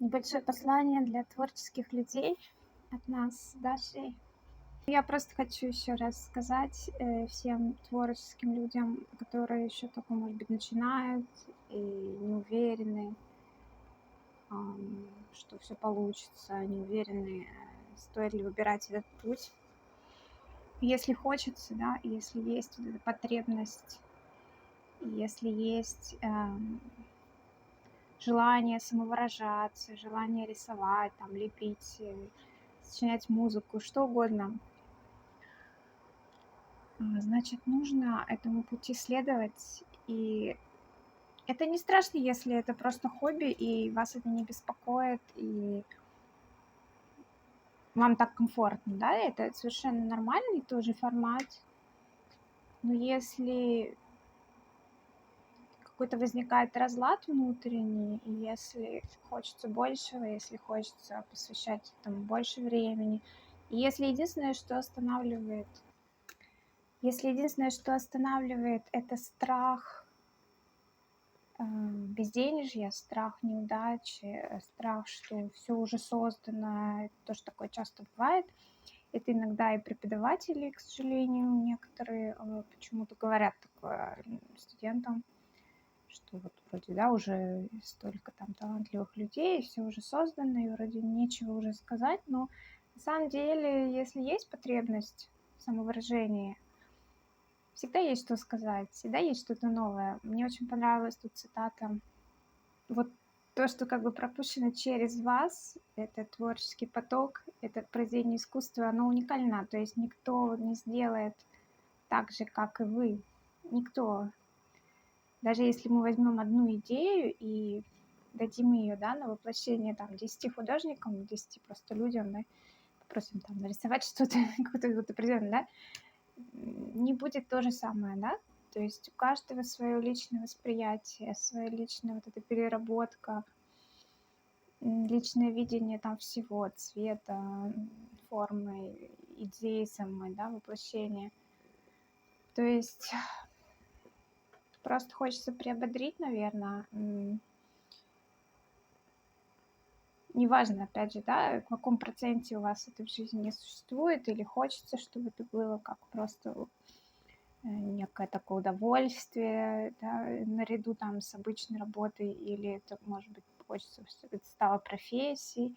Небольшое послание для творческих людей от нас с Дашей. Я просто хочу еще раз сказать всем творческим людям, которые еще только, может быть, начинают и не уверены, что все получится, не уверены, стоит ли выбирать этот путь. Если хочется, да, если есть вот эта потребность, если есть желание самовыражаться, желание рисовать, там, лепить, сочинять музыку, что угодно, значит, нужно этому пути следовать. И это не страшно, если это просто хобби, и вас это не беспокоит, и вам так комфортно, да, это совершенно нормальный тоже формат. Но если какой-то возникает разлад внутренний, и если хочется большего, если хочется посвящать этому больше времени, и если единственное, что останавливает, это страх безденежья, страх неудачи, страх, что все уже создано, это тоже такое часто бывает. Это иногда и преподаватели, к сожалению, некоторые почему-то говорят такое студентам, что вот вроде, да, уже столько там талантливых людей, все уже создано, и вроде нечего уже сказать, но на самом деле, если есть потребность в самовыражении, всегда есть что сказать, всегда есть что-то новое. Мне очень понравилась тут цитата. Вот то, что как бы пропущено через вас, это творческий поток, это произведение искусства, оно уникально, то есть никто не сделает так же, как и вы. Никто. Даже если мы возьмем одну идею и дадим ее, да, на воплощение там 10 художникам, 10 просто людям, да, попросим там нарисовать что-то, какое-то вот определенное, да, не будет то же самое, да, то есть у каждого свое личное восприятие, своя личная вот эта переработка, личное видение там всего, цвета, формы, идеи самой, да, воплощения. То есть просто хочется приободрить, наверное. Неважно, опять же, да, в каком проценте у вас это в жизни существует, или хочется, чтобы это было как просто некое такое удовольствие, да, наряду там с обычной работой, или это, может быть, хочется, чтобы это стало профессией.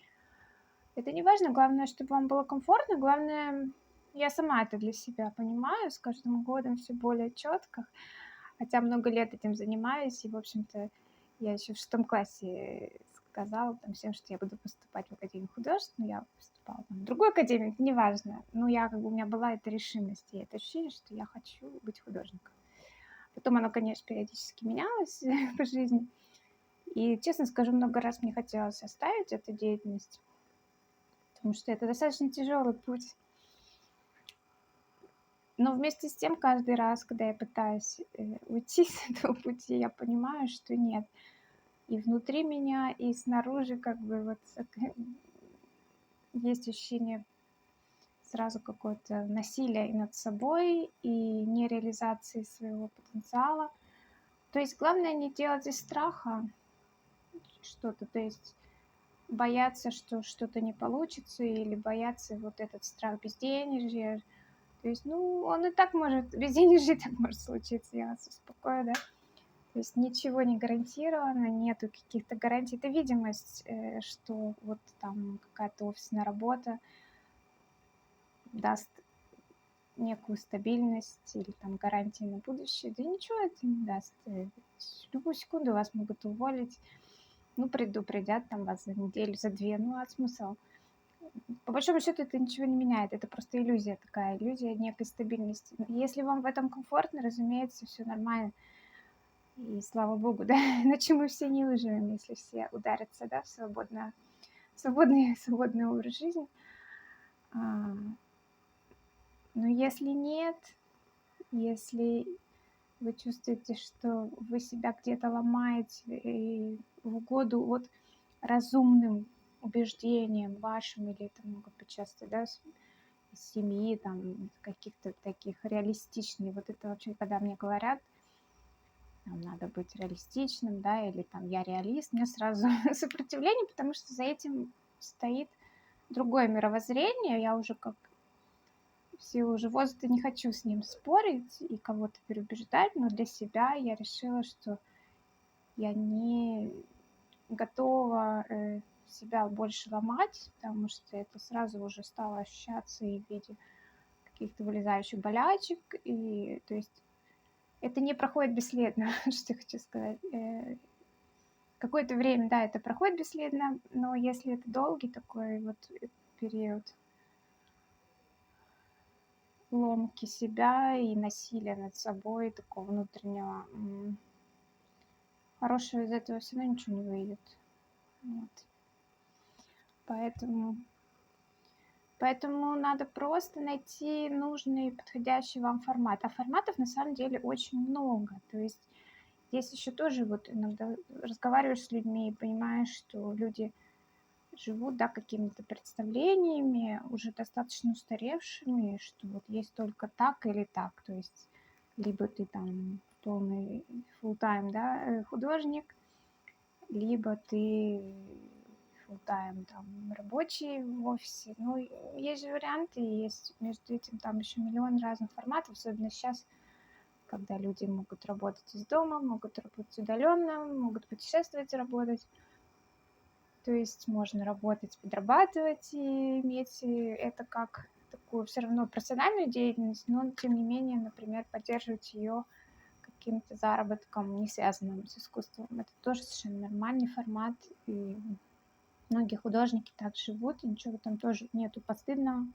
Это не важно, главное, чтобы вам было комфортно, главное, я сама это для себя понимаю, с каждым годом все более четко, хотя много лет этим занимаюсь, и, в общем-то, я еще в 6 классе сказала там всем, что я буду поступать в Академию художеств, но я поступала там в другую академию, это неважно, но я как бы, у меня была эта решимость и это ощущение, что я хочу быть художником. Потом оно, конечно, периодически менялось по жизни, и, честно скажу, много раз мне хотелось оставить эту деятельность, потому что это достаточно тяжелый путь. Но вместе с тем, каждый раз, когда я пытаюсь уйти с этого пути, я понимаю, что нет. И внутри меня, и снаружи как бы вот есть ощущение сразу какое-то насилия и над собой, и нереализации своего потенциала. То есть главное не делать из страха что-то, то есть бояться, что что-то не получится, или бояться вот этот страх безденежья. То есть, ну, он и так может, безденежье и так может случиться, я вас успокою, да. То есть ничего не гарантировано, нету каких-то гарантий. Это видимость, что вот там какая-то офисная работа даст некую стабильность или там гарантии на будущее. Да ничего это не даст. В любую секунду вас могут уволить. Ну, предупредят там вас за неделю, за две. Ну, а смысл? По большому счету это ничего не меняет. Это просто иллюзия такая, иллюзия некой стабильности. Если вам в этом комфортно, разумеется, все нормально. И слава богу, да, иначе мы все не выживем, если все ударятся, да, в свободный образ жизни. А, но если нет, если вы чувствуете, что вы себя где-то ломаете и в угоду вот разумным убеждениям вашим, или это могут быть часто, да, из семьи, там, каких-то таких реалистичных. Вот это вообще, когда мне говорят, там надо быть реалистичным, да, или там я реалист, мне сразу сопротивление, потому что за этим стоит другое мировоззрение. Я уже как в силу уже возраста не хочу с ним спорить и кого-то переубеждать, но для себя я решила, что я не готова себя больше ломать, потому что это сразу уже стало ощущаться и в виде каких-то вылезающих болячек, и то есть это не проходит бесследно, что я хочу сказать. Какое-то время, да, это проходит бесследно, но если это долгий такой вот период ломки себя и насилия над собой, такого внутреннего, хорошего из этого все равно ничего не выйдет. Вот. Поэтому надо просто найти нужный подходящий вам формат. А форматов на самом деле очень много. То есть здесь еще тоже вот иногда разговариваешь с людьми и понимаешь, что люди живут, да, какими-то представлениями, уже достаточно устаревшими, что вот есть только так или так. То есть либо ты там полный full-time, да, художник, либо ты full-time там рабочий в офисе. Ну, есть же варианты, есть между этим там еще миллион разных форматов, особенно сейчас, когда люди могут работать из дома, могут работать удаленно, могут путешествовать и работать. То есть можно работать, подрабатывать и иметь это как такую все равно профессиональную деятельность, но тем не менее, например, поддерживать ее каким-то заработком, не связанным с искусством. Это тоже совершенно нормальный формат, и многие художники так живут, и ничего там тоже нету постыдного.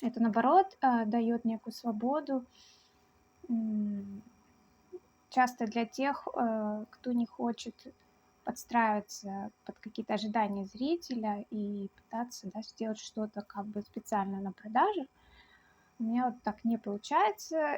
Это, наоборот, дает некую свободу, часто для тех, кто не хочет подстраиваться под какие-то ожидания зрителя и пытаться, да, сделать что-то как бы специально на продажу. У меня вот так не получается.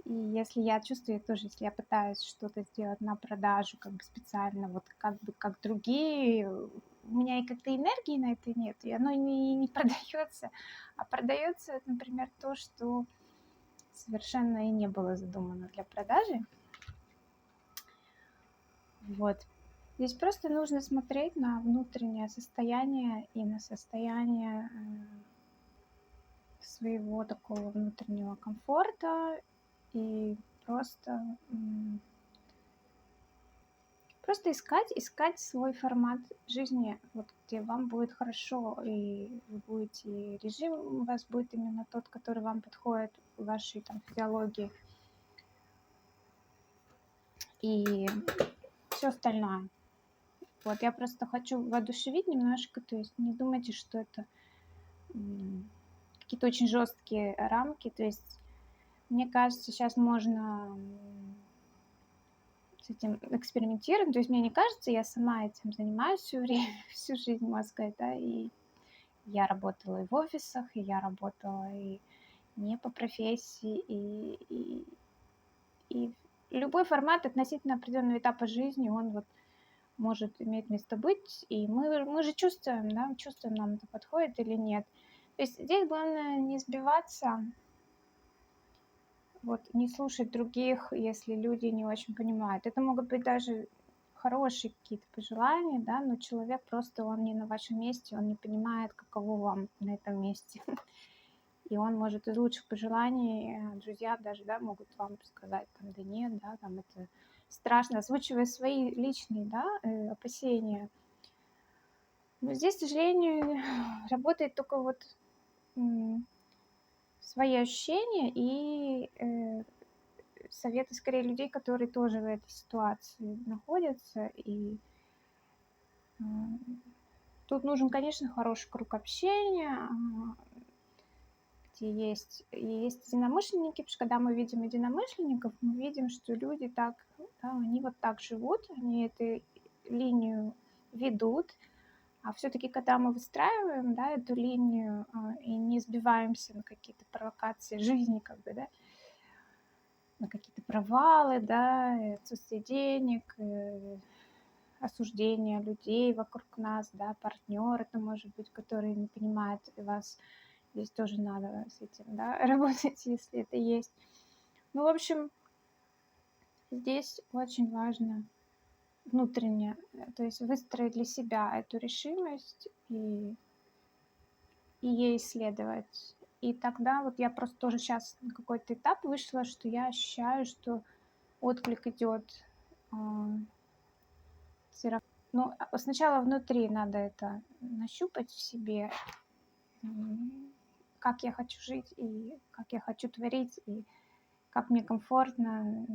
И если я чувствую тоже, если я пытаюсь что-то сделать на продажу как бы специально, вот как бы как другие, у меня и как-то энергии на это нет, и оно не продается. А продается, например, то, что совершенно и не было задумано для продажи. Вот. Здесь просто нужно смотреть на внутреннее состояние и на состояние своего такого внутреннего комфорта и просто искать свой формат жизни, вот где вам будет хорошо, и вы будете, режим у вас будет именно тот, который вам подходит в вашей там физиологии. И все остальное. Вот, я просто хочу воодушевить немножко, то есть не думайте, что это какие-то очень жесткие рамки, то есть мне кажется, сейчас можно с этим экспериментировать, то есть мне не кажется, я сама этим занимаюсь все время, всю жизнь, можно сказать, да, и я работала и в офисах, и я работала и не по профессии, и любой формат относительно определенного этапа жизни, он вот может иметь место быть, и мы же чувствуем, да, чувствуем, нам это подходит или нет. То есть здесь главное не сбиваться, вот, не слушать других, если люди не очень понимают. Это могут быть даже хорошие какие-то пожелания, да, но человек просто, он не на вашем месте, он не понимает, каково вам на этом месте. И он может из лучших пожеланий, друзья даже, да, могут вам сказать, там, да нет, да, там это страшно, озвучивая свои личные, да, опасения. Но здесь, к сожалению, работает только вот свои ощущения и советы скорее людей, которые тоже в этой ситуации находятся. И тут нужен, конечно, хороший круг общения, где есть единомышленники, потому что когда мы видим единомышленников, мы видим, что люди так, да, они вот так живут, они эту линию ведут, а все-таки, когда мы выстраиваем, да, эту линию и не сбиваемся на какие-то провокации жизни, как бы, да, на какие-то провалы, да, отсутствие денег, осуждение людей вокруг нас, да, партнер это может быть, который не понимает вас. Здесь тоже надо с этим, да, работать, если это есть. Ну, в общем, Здесь очень важно внутренне, то есть выстроить для себя эту решимость и ей следовать. И тогда вот я просто тоже сейчас на какой-то этап вышла, что я ощущаю, что отклик идет. Всё рав Ну, сначала внутри надо это нащупать в себе, м, как я хочу жить и как я хочу творить, и как мне комфортно.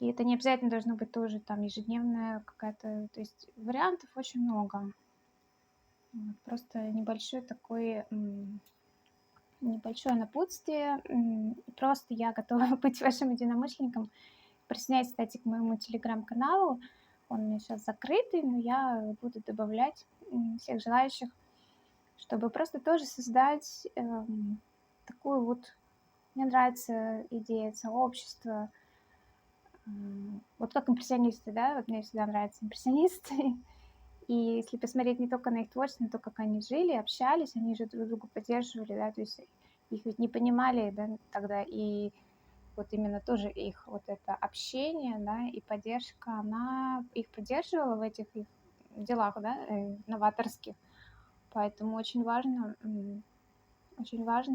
И это не обязательно должно быть тоже там ежедневная какая-то, то есть вариантов очень много. Вот, просто небольшой такой, небольшое напутствие. Просто я готова быть вашим единомышленником. Присоединяйтесь, кстати, к моему телеграм-каналу. Он у меня сейчас закрытый, но я буду добавлять всех желающих, чтобы просто тоже создать такую вот... Мне нравится идея сообщества. Вот как импрессионисты, да, вот мне всегда нравятся импрессионисты. И если посмотреть не только на их творчество, но то, как они жили, общались, они же друг друга поддерживали, да, то есть их ведь не понимали, да, тогда, и вот именно тоже их вот это общение, да, и поддержка, она их поддерживала в этих их делах, да, новаторских. Поэтому очень важно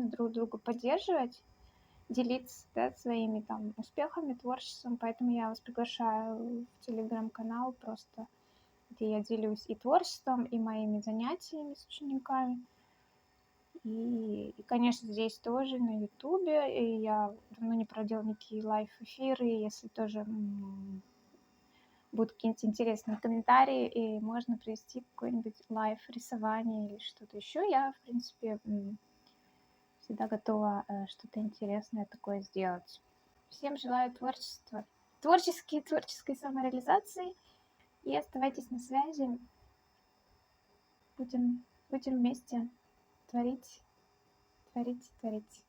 друг друга поддерживать, делиться, да, своими там успехами, творчеством. Поэтому я вас приглашаю в телеграм-канал просто, где я делюсь и творчеством, и моими занятиями с учениками. И, конечно, здесь тоже на Ютубе. И я давно не проводила никакие лайв-эфиры. Если тоже будут какие-нибудь интересные комментарии, и можно привести какой-нибудь лайв-рисование или что-то еще, я, в принципе, всегда готова что-то интересное такое сделать. Всем желаю творчества, творческой самореализации. И оставайтесь на связи. Будем вместе творить, творить, творить.